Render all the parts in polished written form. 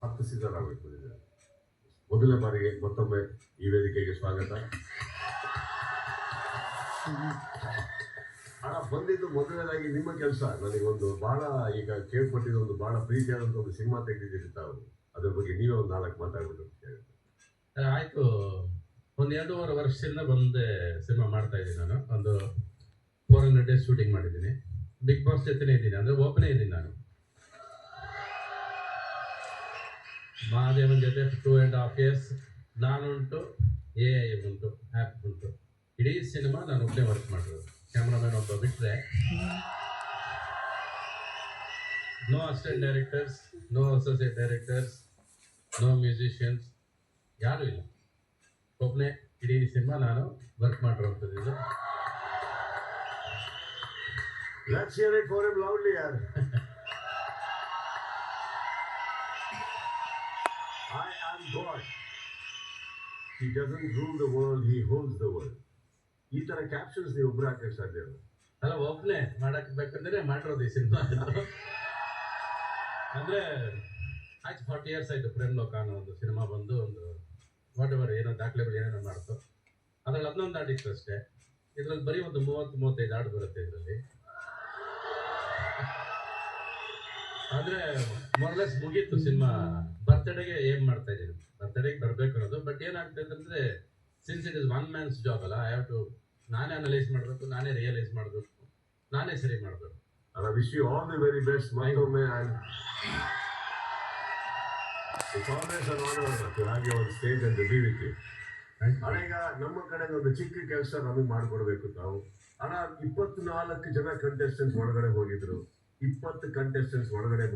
10 season ಆಗಬೇಕು. ಮೊದಲನೇ ಬಾರಿಗೆ ಮತ್ತೊಮ್ಮೆ ಈ ವೇದಿಕೆಗೆ ಸ್ವಾಗತ. ಹಣ ಬಂದಿದ್ದು ಮೊದಲನೇದಾಗಿ ನಿಮ್ಮ ಕೆಲಸ. ನನಗೊಂದು ಬಹಳ ಈಗ ಕೇಳ್ಪಟ್ಟಿದ್ದು ಒಂದು ಬಹಳ ಪ್ರೀತಿಯಾದಂಥ ಒಂದು ಸಿನಿಮಾ ತೆಗೆದಿದ್ದೀರಿ ತಾವು. ಅದ್ರ ಬಗ್ಗೆ ನೀವೇ ಒಂದು 4 ಮಾತಾಡ್ಬಿಟ್ಟು ಆಯ್ತು. ಒಂದು 2.5 ವರ್ಷದಿಂದ ಬಂದೆ ಸಿನಿಮಾ ಮಾಡ್ತಾ ಇದ್ದೀನಿ. ನಾನು ಒಂದು 400 ಡೇಸ್ ಶೂಟಿಂಗ್ ಮಾಡಿದ್ದೀನಿ. ಬಿಗ್ ಬಾಸ್ ಜೊತೆನೇ ಇದ್ದೀನಿ, ಅಂದರೆ ಓಪನೇ ಇದ್ದೀನಿ ನಾನು. ಮಹಾದೇವನ್ ಜೊತೆ 2.5 years ನಾನುಂಟು, AI ಉಂಟು, ಆ್ಯಪ್ ಉಂಟು. ಇಡೀ ಸಿನಿಮಾ ನಾನು ಒಬ್ಬನೇ ವರ್ಕ್ ಮಾಡಿರೋದು. ಕ್ಯಾಮ್ರಾಮನ್ ಒಬ್ಬ ಬಿಟ್ಟರೆ no assistant directors, no associate directors, no musicians, ಯಾರೂ ಇಲ್ಲ. ಒಬ್ಬನೇ ಇಡೀ ಸಿನಿಮಾ ನಾನು ವರ್ಕ್ ಮಾಡಿರೋಂಥದ್ದು. ಇದು Let's hear it for him loudly, yaar. I am God. He doesn't rule the world, he holds the world. ಈ ತರ ಕ್ಯಾಪ್ಷನ್ಸ್ ನೀವು ಒಬ್ಬರು ಹಾಕಕ್ಕೆ ಸಾಧ್ಯ ಇಲ್ಲ. ಅಲ್ಲ, ಒಬ್ಬನೇ ಮಾಡಕ್ಕೆ ಬೇಕಂದ್ರೆ ಮಾಡಿರೋದು ಈ ಸಿನಿಮಾ. ಅಂದರೆ ಆಯ್ತು 40 years ಆಯಿತು. ಪ್ರೇಮ್ ಲೋಕ ಅನ್ನೋ ಒಂದು ಸಿನಿಮಾ ಬಂದು ಒಂದು ವಾಟ್ ಎವರ್ ಏನೋ ದಾಖಲೆಗಳು ಏನೇನೋ ಮಾಡ್ತು. ಅದ್ರಲ್ಲಿ 11 ಹಾಡಿತ್ತು ಅಷ್ಟೇ. ಇದರಲ್ಲಿ ಬರೀ ಒಂದು 30-35 ಹಾಡು ಬರುತ್ತೆ ಇದರಲ್ಲಿ. ಅಂದರೆ ಮೊರಲೆಸ್ ಮುಗೀತು ಸಿನಿಮಾ. ಬರ್ತ್ಡೇಗೆ ಏನ್ ಮಾಡ್ತಾ ಇದ್ದೀನಿ, ಬರ್ತ್ಡೇಗೆ ಬರಬೇಕು ಅನ್ನೋದು. ಬಟ್ ಏನಾಗ್ತದೆ ಅಂದರೆ, since it is one mans job ಅಲ್ಲ, ಐ ಹ್ಯಾವ್ ಟು ನಾನೇ ಅನಲೈಸ್ ಮಾಡಬೇಕು, ನಾನೇ ರಿಯಲೈಸ್ ಮಾಡಬೇಕು, ನಾನೇ ಸರಿ ಮಾಡಬೇಕು. I wish you all the very best. ಮತ್ತೊಮ್ಮೆ it's always an honor to have you on stage and to be with you. ಈಗ ನಮ್ಮ ಕಡೆ ಒಂದು ಚಿಕ್ಕ ಕೆಲಸ ನಮಗೆ ಮಾಡಿಕೊಡ್ಬೇಕು ತಾವು. ಹಣ 24 ಜನ ಕಂಟೆಸ್ಟೆಂಟ್ಸ್ ಒಳಗಡೆ ಹೋಗಿದ್ರು. 20 ಕಂಟೆಸ್ಟೆಂಟ್ಸ್ ಹೊರಗಡೆ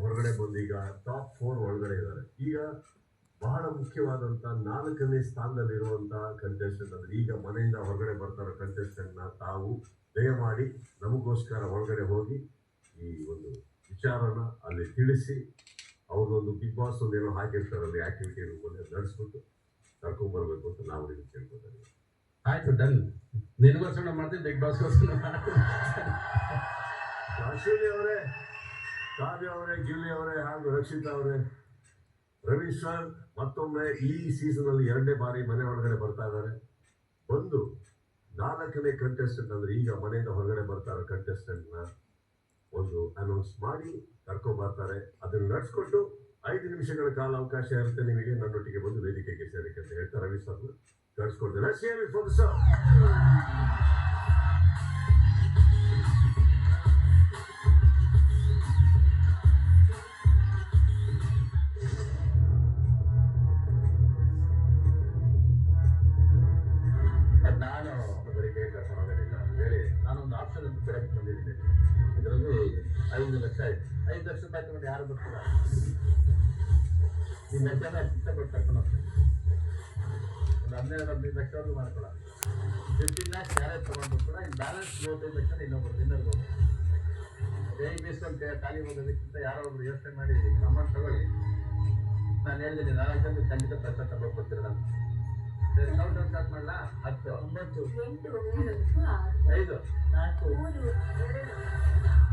ಬಂದು ಈಗ ಟಾಪ್ 4 ಒಳಗಡೆ ಇದ್ದಾರೆ. ಈಗ ಬಹಳ ಮುಖ್ಯವಾದಂಥ 4ನೇ ಸ್ಥಾನದಲ್ಲಿರುವಂಥ ಕಂಟೆಸ್ಟೆಂಟ್ ಅಂದರೆ ಈಗ ಮನೆಯಿಂದ ಹೊರಗಡೆ ಬರ್ತಾರೋ ಕಂಟೆಸ್ಟೆಂಟ್ನ ತಾವು ದಯಮಾಡಿ ನಮಗೋಸ್ಕರ ಒಳಗಡೆ ಹೋಗಿ ಈ ಒಂದು ವಿಚಾರನ ಅಲ್ಲಿ ತಿಳಿಸಿ, ಅವ್ರದ್ದೊಂದು ಬಿಗ್ ಬಾಸ್ ಒಂದು ಏನೋ ಹಾಕಿರ್ತಾರಲ್ಲಿ ಆಕ್ಟಿವಿಟಿ ರೂಪದಲ್ಲಿ ನಡೆಸ್ಬಿಟ್ಟು ಕರ್ಕೊಂಡ್ಬರ್ಬೇಕು ಅಂತ ನಾವು ಇದನ್ನು ಕೇಳ್ಕೊತಾರೆ. ಆಯ್ತು, ಡನ್. ನಿನಗೋಸ್ಕರ ಮಾಡ್ತೀನಿ, ಬಿಗ್ ಬಾಸ್ಗೋಸ್ಕರ ಅಶ್ವಿನಿ ಅವರೇ, ಕಾವ್ಯ ಅವರೇ, ಗಿಲ್ಲಿ ಅವರೇ ಹಾಗೂ ರಕ್ಷಿತಾ ಅವರೇ, ರವಿ ಸರ್ ಮತ್ತೊಮ್ಮೆ ಈ ಸೀಸನಲ್ಲಿ 2ನೇ ಬಾರಿ ಮನೆ ಒಳಗಡೆ ಬರ್ತಾ ಇದ್ದಾರೆ. ಬಂದು 4ನೇ ಕಂಟೆಸ್ಟೆಂಟ್ ಅಂದರೆ ಈಗ ಮನೆಯಿಂದ ಹೊರಗಡೆ ಬರ್ತಾರೆ ಕಂಟೆಸ್ಟೆಂಟ್ನ ಒಂದು ಅನೌನ್ಸ್ ಮಾಡಿ ಕರ್ಕೊಂಡ್ಬರ್ತಾರೆ. ಅದನ್ನು ನಡೆಸ್ಕೊಟ್ಟು 5 ನಿಮಿಷಗಳ ಕಾಲ ಅವಕಾಶ ಇರುತ್ತೆ ನಿಮಗೆ ನನ್ನೊಟ್ಟಿಗೆ ಬಂದು ವೇದಿಕೆಗೆ ಸೇರಿಕೆ ಅಂತ ಹೇಳ್ತಾರೆ. ರವಿ ಸರ್ನ ಕಳಿಸ್ಕೊಡ್ತಾರೆ. ನಾನು ಬರೀ ಕರ್ಕೊಂಡೋಗೋದಿಲ್ಲ ಹೇಳಿ ನಾನೊಂದು ಆಪ್ಷನ್ ಅಂತ ಕೊಡಕ್ಕೆ ಬಂದಿದ್ದೀನಿ. ಇದರಲ್ಲಿ 5 ಲಕ್ಷ ಆಯ್ತು. 5 ಲಕ್ಷ ರೂಪಾಯಿ ತಗೊಂಡು ಯಾರು ಬರ್ತೀರ? ಈ ಲೆಕ್ಕನ ಇಷ್ಟಪಟ್ಟು ಕರ್ಕೊಂಡು ಹೋಗ್ತೀನಿ. ಒಂದು 12-15 ಲಕ್ಷವರೆಗೂ ಮಾಡ್ಕೊಳ. 15 lakhs ಯಾರೇ ತೊಗೊಂಡು ಕೂಡ ಇನ್ನು ಬ್ಯಾಲೆನ್ಸ್ 35 ಲಕ್ಷ ಇನ್ನೊಬ್ಬರು ಇನ್ನೊಂದು ಹೇಗೆ ಬೇಸ್ಕೊಂಡು ಖಾಲಿ ಹೋಗೋದಕ್ಕಿಂತ ಯಾರೋ ಒಬ್ರು ಯೋಚನೆ ಮಾಡಿ ಅಮೌಂಟ್ ತಗೊಳ್ಳಿ. ನಾನು ಹೇಳಿದ್ದೀನಿ 4 ಜನ ಖಂಡಿತ ಪ್ರಶ್ನೆ ತಗೊಳ್ಕೊಡ್ತೀರ. ನಾನು ಕೌಂಟ್ ಸ್ಟಾರ್ಟ್ ಮಾಡಲಾ? 10, 9, 8, 5, 4, 3, 2, 1.